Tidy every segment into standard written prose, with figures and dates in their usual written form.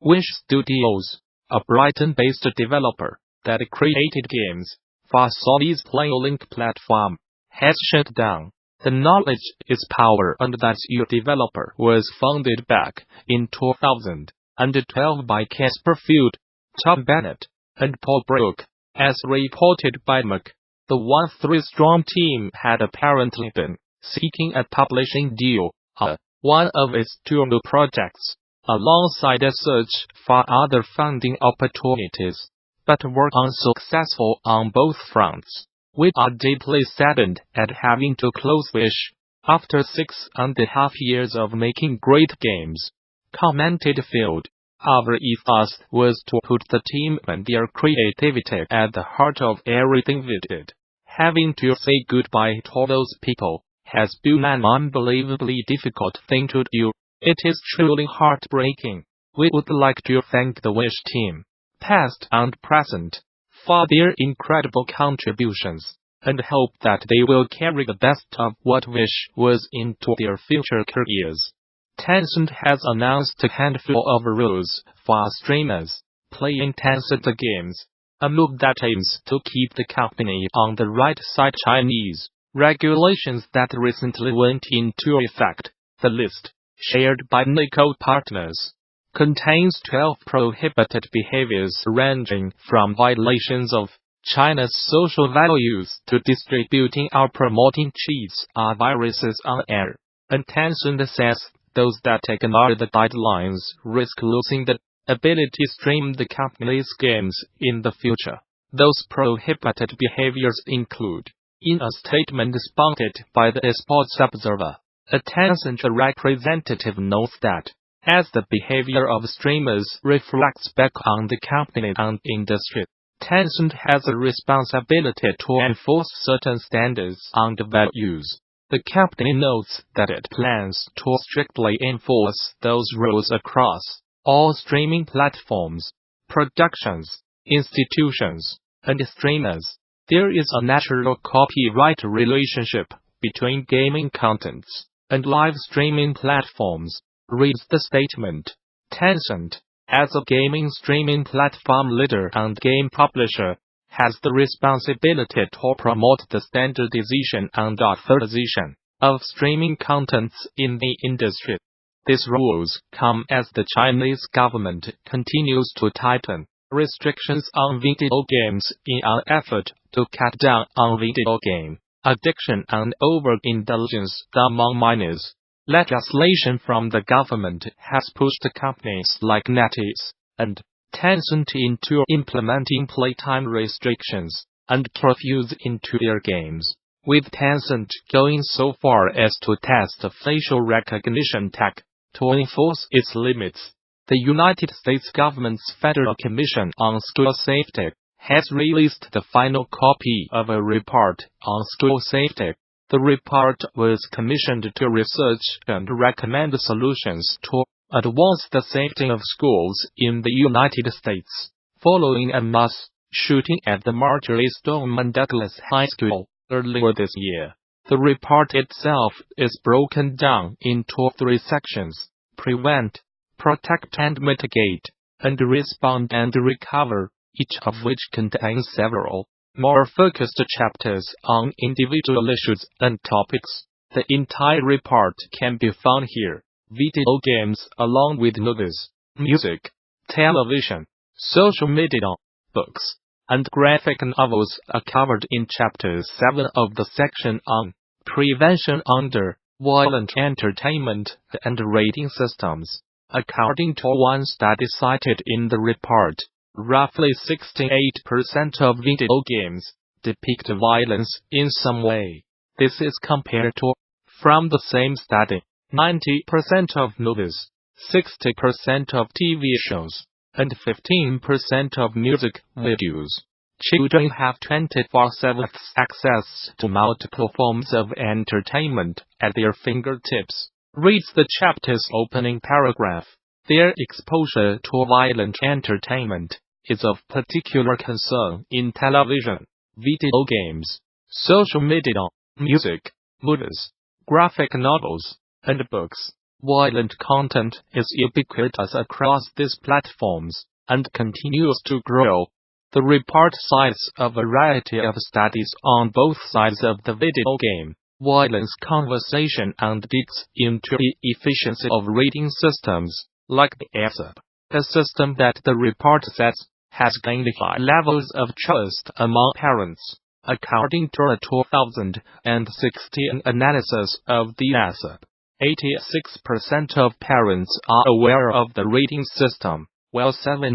Wish Studios, a Brighton-based developer that created games for Sony's PlayLink platform, has shut down. The knowledge is power, and that developer was founded back in 2012 by Casper Field, Tom Bennett, and Paul Brook. As reported by Mac, the 1-3-strong team had apparently been seeking a publishing deal on one of its two new projects, alongside a search for other funding opportunities, but were unsuccessful on both fronts. We are deeply saddened at having to close Wish after 6.5 years of making great games, commented Field. Our ethos was to put the team and their creativity at the heart of everything we did. Having to say goodbye to those people has been an unbelievably difficult thing to do. It is truly heartbreaking. We would like to thank the Wish team, past and present, for their incredible contributions, and hope that they will carry the best of what Wish was into their future careers. Tencent has announced a handful of rules for streamers playing Tencent games, a move that aims to keep the company on the right side. Chinese regulations that recently went into effect. The list, shared by Nico partners, contains 12 prohibited behaviors ranging from violations of China's social values to distributing or promoting cheats or viruses on air, and Tencent says those that ignore the guidelines risk losing the ability to stream the company's games in the future. Those prohibited behaviors include, in a statement spotted by the Esports Observer, a Tencent representative notes that, as the behavior of streamers reflects back on the company and industry, Tencent has a responsibility to enforce certain standards and values. The company notes that it plans to strictly enforce those rules across all streaming platforms, productions, institutions, and streamers. There is a natural copyright relationship between gaming contents and live streaming platforms, reads the statement. Tencent, as a gaming streaming platform leader and game publisher, has the responsibility to promote the standardization and authorization of streaming contents in the industry. These rules come as the Chinese government continues to tighten restrictions on video games in an effort to cut down on video game addiction and overindulgence among minors. Legislation from the government has pushed companies like NetEase and Tencent into implementing playtime restrictions and curfews into their games, with Tencent going so far as to test facial recognition tech to enforce its limits. The United States government's Federal Commission on School Safety has released the final copy of a report on school safety. The report was commissioned to research and recommend solutions to advance the safety of schools in the United States, following a mass shooting at the Marjorie Stoneman Douglas High School earlier this year. The report itself is broken down into 3 sections: prevent, protect and mitigate, and respond and recover, each of which contains several more focused chapters on individual issues and topics. The entire report can be found here. Video games, along with movies, music, television, social media, books, and graphic novels, are covered in Chapter 7 of the section on prevention under violent entertainment and rating systems. According to one study cited in the report, roughly 68% of video games depict violence in some way. This is compared to, from the same study, 90% of movies, 60% of TV shows, and 15% of music videos. Children have 24/7 access to multiple forms of entertainment at their fingertips, reads the chapter's opening paragraph. Their exposure to violent entertainment is of particular concern in television, video games, social media, music, movies, graphic novels, and books. Violent content is ubiquitous across these platforms and continues to grow. The report cites a variety of studies on both sides of the video game violence conversation and digs into the efficiency of rating systems, like the ASAP, a system that the report says has gained high levels of trust among parents. According to a 2016 analysis of the ASAP, 86% of parents are aware of the rating system, while 73%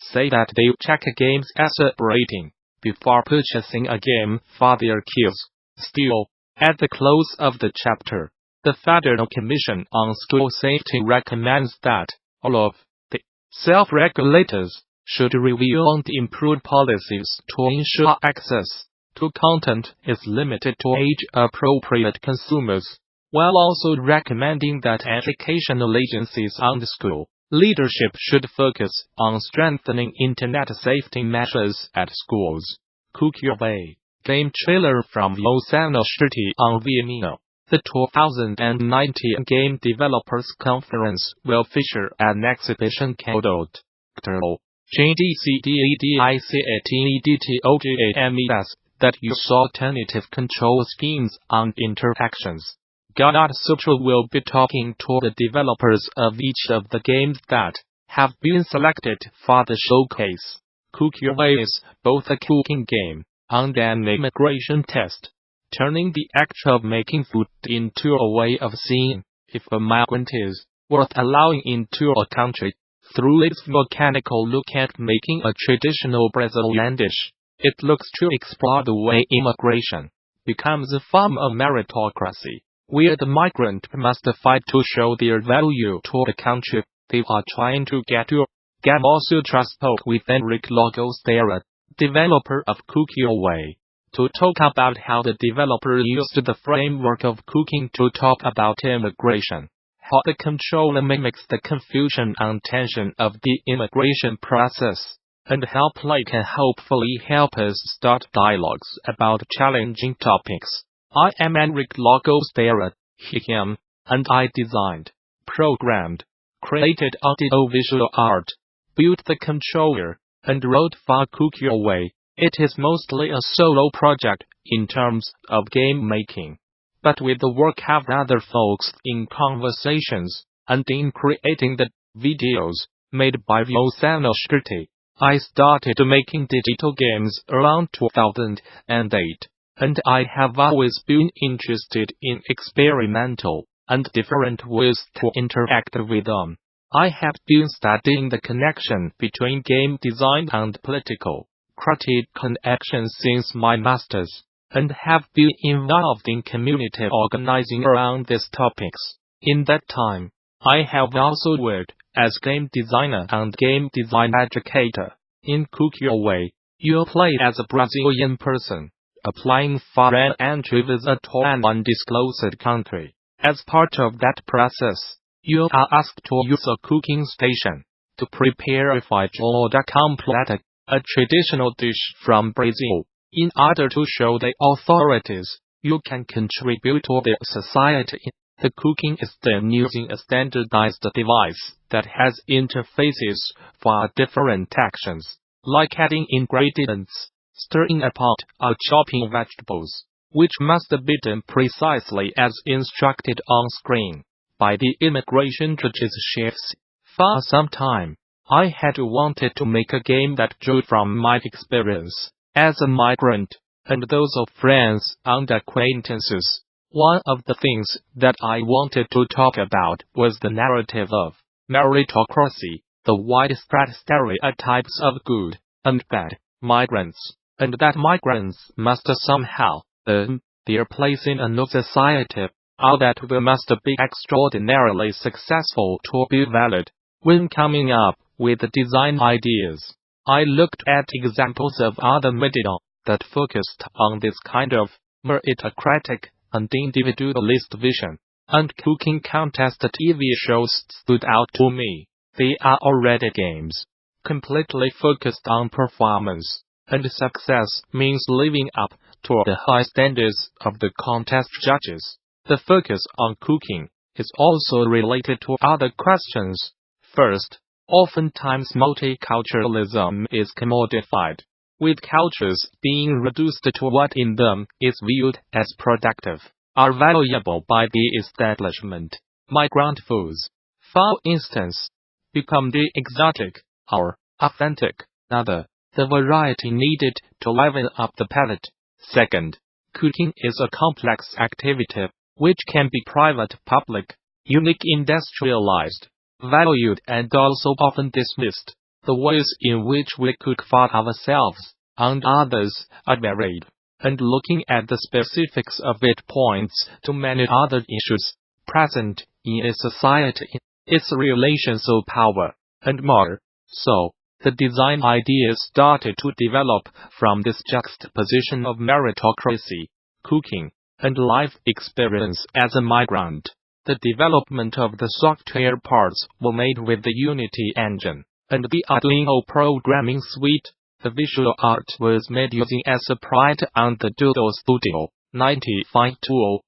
say that they check a game's ASAP rating before purchasing a game for their kids. Still, at the close of the chapter, the Federal Commission on School Safety recommends that all of the self-regulators should review and improve policies to ensure access to content is limited to age-appropriate consumers, while also recommending that educational agencies and school leadership should focus on strengthening internet safety measures at schools. Cook Your Way game trailer from Gamasutra on Vimeo. The 2019 Game Developers Conference will feature an exhibition called GDCDADICATEDTOGAMES that uses alternative control schemes and interactions. Gamasutra will be talking to the developers of each of the games that have been selected for the showcase. Cook Your Way is both a cooking game and an immigration test, turning the act of making food into a way of seeing if a migrant is worth allowing into a country. Through its volcanical look at making a traditional Brazilian dish, it looks to explore the way immigration becomes a form of meritocracy, where the migrant must fight to show their value to the country they are trying to get to. Gamasutra spoke with Enrique Lagos-Dara, developer of Cook Your Way, to talk about how the developer used the framework of cooking to talk about immigration, how the controller mimics the confusion and tension of the immigration process, and how play can hopefully help us start dialogues about challenging topics. I am Enrique Lagos-Dara, him, and I designed, programmed, created audio-visual art, built the controller, and wrote for Cook Your Way. It is mostly a solo project in terms of game making, but with the work of other folks in conversations and in creating the videos made by Gamasutra. I started making digital games around 2008, and I have always been interested in experimental and different ways to interact with them. I have been studying the connection between game design and political critical action since my master's, and have been involved in community organizing around these topics. In that time, I have also worked as game designer and game design educator. In Cook Your Way, you play as a Brazilian person, applying for an entry visa to an undisclosed country. As part of that process, you are asked to use a cooking station to prepare a feijoada completa, a traditional dish from Brazil. In order to show the authorities you can contribute to the society, the cooking is done using a standardized device that has interfaces for different actions, like adding ingredients, stirring a pot, or chopping vegetables, which must be done precisely as instructed on screen by the immigration judge's chefs. For some time, I had wanted to make a game that drew from my experience as a migrant and those of friends and acquaintances. One of the things that I wanted to talk about was the narrative of meritocracy, the widespread stereotypes of good and bad migrants, and that migrants must somehow earn their place in a new society, or that we must be extraordinarily successful to be valid. When coming up with design ideas, I looked at examples of other media that focused on this kind of meritocratic and individualist vision, and cooking contest TV shows stood out to me. They are already games, completely focused on performance, and success means living up to the high standards of the contest judges. The focus on cooking is also related to other questions. First, oftentimes multiculturalism is commodified, with cultures being reduced to what in them is viewed as productive, or valuable by the establishment. Migrant foods, for instance, become the exotic, or authentic, the variety needed to liven up the palate. Second, cooking is a complex activity, which can be private, public, unique, industrialized, valued, and also often dismissed. The ways in which we cook for ourselves and others are varied, and looking at the specifics of it points to many other issues present in a society, its relations of power, and more. So, the design idea started to develop from this juxtaposition of meritocracy, cooking, and life experience as a migrant. The development of the software parts were made with the Unity engine, and the Arduino programming suite. The visual art was made using Sprite and the Doodle Studio 95 tool.